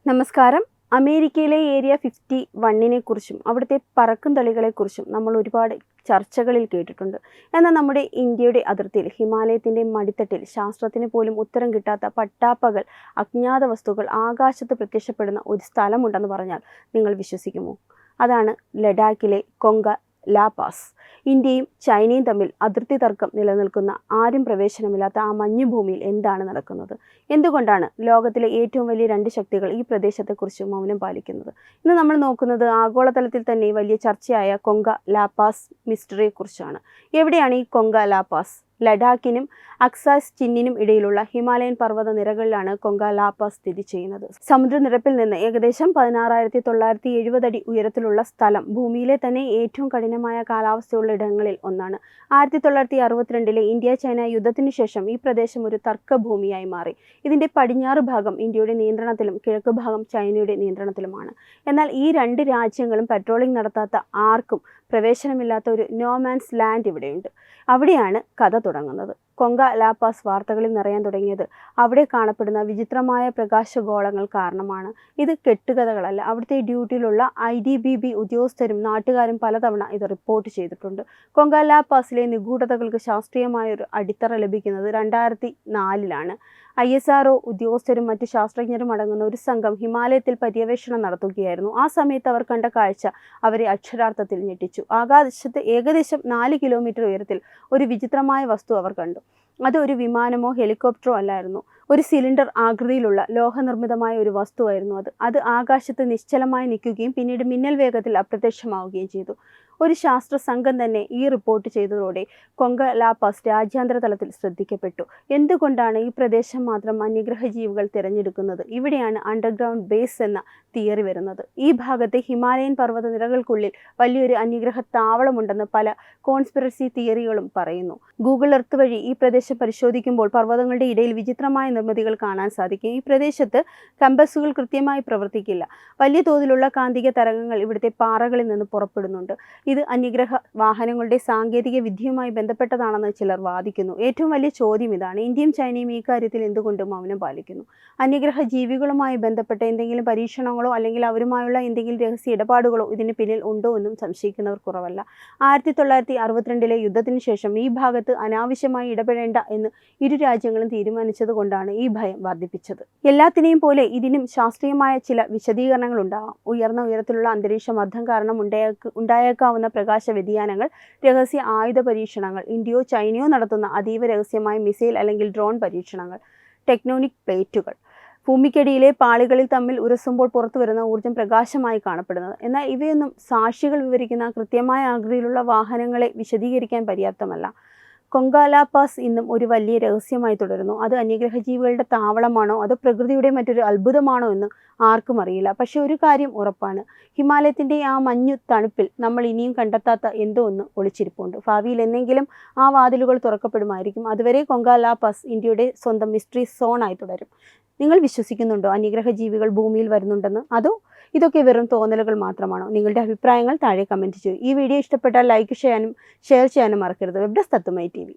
നമസ്കാരം. അമേരിക്കയിലെ ഏരിയ 51നെ കുറിച്ചും അവിടുത്തെ പറക്കും തളികളെക്കുറിച്ചും നമ്മൾ ഒരുപാട് ചർച്ചകളിൽ കേട്ടിട്ടുണ്ട്. എന്നാൽ നമ്മുടെ ഇന്ത്യയുടെ അതിർത്തിയിൽ ഹിമാലയത്തിൻ്റെ മടിത്തട്ടിൽ ശാസ്ത്രത്തിന് പോലും ഉത്തരം കിട്ടാത്ത പട്ടാപ്പകൽ അജ്ഞാത വസ്തുക്കൾ ആകാശത്ത് പ്രത്യക്ഷപ്പെടുന്ന ഒരു സ്ഥലമുണ്ടെന്ന് പറഞ്ഞാൽ നിങ്ങൾ വിശ്വസിക്കുമോ? അതാണ് ലഡാക്കിലെ കൊങ്ക ലാ പാസ്. ഇന്ത്യയും ചൈനയും തമ്മിൽ അതിർത്തി തർക്കം നിലനിൽക്കുന്ന ആരും പ്രവേശനമില്ലാത്ത ആ മഞ്ഞുഭൂമിയിൽ എന്താണ് നടക്കുന്നത്? എന്തുകൊണ്ടാണ് ലോകത്തിലെ ഏറ്റവും വലിയ രണ്ട് ശക്തികൾ ഈ പ്രദേശത്തെക്കുറിച്ച് മൗനം പാലിക്കുന്നത്? ഇന്ന് നമ്മൾ നോക്കുന്നത് ആഗോളതലത്തിൽ തന്നെ വലിയ ചർച്ചയായ കൊങ്ക ലാ പാസ് മിസ്റ്ററിയെക്കുറിച്ചാണ്. എവിടെയാണ് ഈ കൊങ്ക ലാ പാസ്? ലഡാക്കിനും അക്സാസ് ചിന്നിനും ഇടയിലുള്ള ഹിമാലയൻ പർവ്വത നിരകളിലാണ് കൊങ്ക ലാ പാസ് സ്ഥിതി ചെയ്യുന്നത്. സമുദ്രനിരപ്പിൽ നിന്ന് ഏകദേശം 16,970 അടി ഉയരത്തിലുള്ള സ്ഥലം ഭൂമിയിലെ തന്നെ ഏറ്റവും കഠിനമായ കാലാവസ്ഥയുള്ള ഇടങ്ങളിൽ ഒന്നാണ്. 1962 ഇന്ത്യ ചൈന യുദ്ധത്തിനു ശേഷം ഈ പ്രദേശം ഒരു തർക്കഭൂമിയായി മാറി. ഇതിൻ്റെ പടിഞ്ഞാറ് ഭാഗം ഇന്ത്യയുടെ നിയന്ത്രണത്തിലും കിഴക്ക് ഭാഗം ചൈനയുടെ നിയന്ത്രണത്തിലുമാണ്. എന്നാൽ ഈ രണ്ട് രാജ്യങ്ങളും പെട്രോളിംഗ് നടത്താത്ത ആർക്കും പ്രവേശനമില്ലാത്ത ഒരു നോമാൻസ് ലാൻഡ് ഇവിടെയുണ്ട്. അവിടെയാണ് കഥ തുടങ്ങുന്നത്. കൊങ്ക ലാ പാസ് വാർത്തകളിൽ നിറയാൻ തുടങ്ങിയത് അവിടെ കാണപ്പെടുന്ന വിചിത്രമായ പ്രകാശഗോളങ്ങൾ കാരണമാണ്. ഇത് കെട്ടുകഥകളല്ല. അവിടുത്തെ ഡ്യൂട്ടിയിലുള്ള IDBB ഉദ്യോഗസ്ഥരും നാട്ടുകാരും പലതവണ ഇത് റിപ്പോർട്ട് ചെയ്തിട്ടുണ്ട്. കൊങ്ക ലാ പാസിലെ നിഗൂഢതകൾക്ക് ശാസ്ത്രീയമായൊരു അടിത്തറ ലഭിക്കുന്നത് 2004 ISRO ഉദ്യോഗസ്ഥരും മറ്റ് ശാസ്ത്രജ്ഞരും അടങ്ങുന്ന ഒരു സംഘം ഹിമാലയത്തിൽ പര്യവേഷണം നടത്തുകയായിരുന്നു. ആ സമയത്ത് അവർ കണ്ട കാഴ്ച അവരെ അക്ഷരാർത്ഥത്തിൽ ഞെട്ടിച്ചു. ആകാശത്ത് ഏകദേശം 4 കിലോമീറ്റർ ഉയരത്തിൽ ഒരു വിചിത്രമായ വസ്തു അവർ കണ്ടു. അത് ഒരു വിമാനമോ ഹെലികോപ്റ്ററോ അല്ലായിരുന്നു. ഒരു സിലിണ്ടർ ആകൃതിയിലുള്ള ലോഹനിർമ്മിതമായ ഒരു വസ്തുവായിരുന്നു അത് ആകാശത്ത് നിശ്ചലമായി നിൽക്കുകയും പിന്നീട് മിന്നൽ വേഗത്തിൽ അപ്രത്യക്ഷമാവുകയും ചെയ്തു. ഒരു ശാസ്ത്ര സംഘം തന്നെ ഈ റിപ്പോർട്ട് ചെയ്തതോടെ കൊങ്ക ലാ പാസ് രാജ്യാന്തര തലത്തിൽ ശ്രദ്ധിക്കപ്പെട്ടു. എന്തുകൊണ്ടാണ് ഈ പ്രദേശം മാത്രം അന്യഗ്രഹ ജീവികൾ തിരഞ്ഞെടുക്കുന്നത്? ഇവിടെയാണ് അണ്ടർഗ്രൗണ്ട് ബേസ് എന്ന തിയറി വരുന്നത്. ഈ ഭാഗത്തെ ഹിമാലയൻ പർവ്വത നിരകൾക്കുള്ളിൽ വലിയൊരു അന്യഗ്രഹ താവളമുണ്ടെന്ന് പല കോൺസ്പിറസി തിയറികളും പറയുന്നു. ഗൂഗിൾ എർത്ത് വഴി ഈ പ്രദേശം പരിശോധിക്കുമ്പോൾ പർവ്വതങ്ങളുടെ ഇടയിൽ വിചിത്രമായ നിർമ്മിതികൾ കാണാൻ സാധിക്കും. ഈ പ്രദേശത്ത് കമ്പസുകൾ കൃത്യമായി പ്രവർത്തിക്കില്ല. വലിയ തോതിലുള്ള കാന്തിക തരംഗങ്ങൾ ഇവിടുത്തെ പാറകളിൽ നിന്ന് പുറപ്പെടുന്നുണ്ട്. ഇത് അന്യഗ്രഹ വാഹനങ്ങളുടെ സാങ്കേതിക വിദ്യയുമായി ബന്ധപ്പെട്ടതാണെന്ന് ചിലർ വാദിക്കുന്നു. ഏറ്റവും വലിയ ചോദ്യം ഇതാണ്: ഇന്ത്യയും ചൈനയും ഈ കാര്യത്തിൽ എന്തുകൊണ്ട് മൗനം പാലിക്കുന്നു? അന്യഗ്രഹ ജീവികളുമായി ബന്ധപ്പെട്ട എന്തെങ്കിലും പരീക്ഷണങ്ങളോ അല്ലെങ്കിൽ അവരുമായുള്ള എന്തെങ്കിലും രഹസ്യ ഇടപാടുകളോ ഇതിന് പിന്നിൽ ഉണ്ടോ എന്നും സംശയിക്കുന്നവർ കുറവല്ല. 1962 യുദ്ധത്തിന് ശേഷം ഈ ഭാഗത്ത് അനാവശ്യമായി ഇടപെടേണ്ട എന്ന് ഇരു രാജ്യങ്ങളും തീരുമാനിച്ചത് കൊണ്ടാണ് ഈ ഭയം വർദ്ധിപ്പിച്ചത്. എല്ലാത്തിനെയും പോലെ ഇതിനും ശാസ്ത്രീയമായ ചില വിശദീകരണങ്ങൾ ഉണ്ടാകാം. ഉയർന്ന ഉയരത്തിലുള്ള അന്തരീക്ഷ മർദ്ദം കാരണം ഉണ്ടായേക്കാവുന്ന പ്രകാശ വ്യതിയാനങ്ങൾ, രഹസ്യ ആയുധ പരീക്ഷണങ്ങൾ, ഇന്ത്യയോ ചൈനയോ നടത്തുന്ന അതീവ രഹസ്യമായ മിസൈൽ അല്ലെങ്കിൽ ഡ്രോൺ പരീക്ഷണങ്ങൾ, ടെക്ടോണിക് പ്ലേറ്റുകൾ, ഭൂമിക്കടിയിലെ പാളികളിൽ തമ്മിൽ ഉരസുമ്പോൾ പുറത്തു വരുന്ന ഊർജ്ജം പ്രകാശമായി കാണപ്പെടുന്നത്. എന്നാൽ ഇവയൊന്നും സാക്ഷികൾ വിവരിക്കുന്ന കൃത്യമായ ആകൃതിയിലുള്ള വാഹനങ്ങളെ വിശദീകരിക്കാൻ പര്യാപ്തമല്ല. കൊങ്ക ലാ പാസ് ഇന്നും ഒരു വലിയ രഹസ്യമായി തുടരുന്നു. അത് അന്യഗ്രഹ ജീവികളുടെ താവളമാണോ അതോ പ്രകൃതിയുടെ മറ്റൊരു അത്ഭുതമാണോ എന്ന് ആർക്കും അറിയില്ല. പക്ഷെ ഒരു കാര്യം ഉറപ്പാണ്: ഹിമാലയത്തിൻ്റെ ആ മഞ്ഞു തണുപ്പിൽ നമ്മൾ ഇനിയും കണ്ടെത്താത്ത എന്തോ ഒന്ന് ഒളിച്ചിരിപ്പുണ്ട്. ഭാവിയിൽ എന്നെങ്കിലും ആ വാതിലുകൾ തുറക്കപ്പെടുമായിരിക്കും. അതുവരെ കൊങ്ക ലാ പാസ് ഇന്ത്യയുടെ സ്വന്തം മിസ്റ്ററി സോണായി തുടരും. നിങ്ങൾ വിശ്വസിക്കുന്നുണ്ടോ അന്യഗ്രഹ ജീവികൾ ഭൂമിയിൽ വരുന്നുണ്ടെന്ന്? അതോ ഇതൊക്കെ വെറും തോന്നലുകൾ മാത്രമാണോ? നിങ്ങളുടെ അഭിപ്രായങ്ങൾ താഴെ കമൻറ്റ് ചെയ്യൂ. ഈ വീഡിയോ ഇഷ്ടപ്പെട്ടാൽ ലൈക്ക് ചെയ്യാനും ഷെയർ ചെയ്യാനും മറക്കരുത്. വെബ് ഡെസ്ക് തത്തുമൈ TV.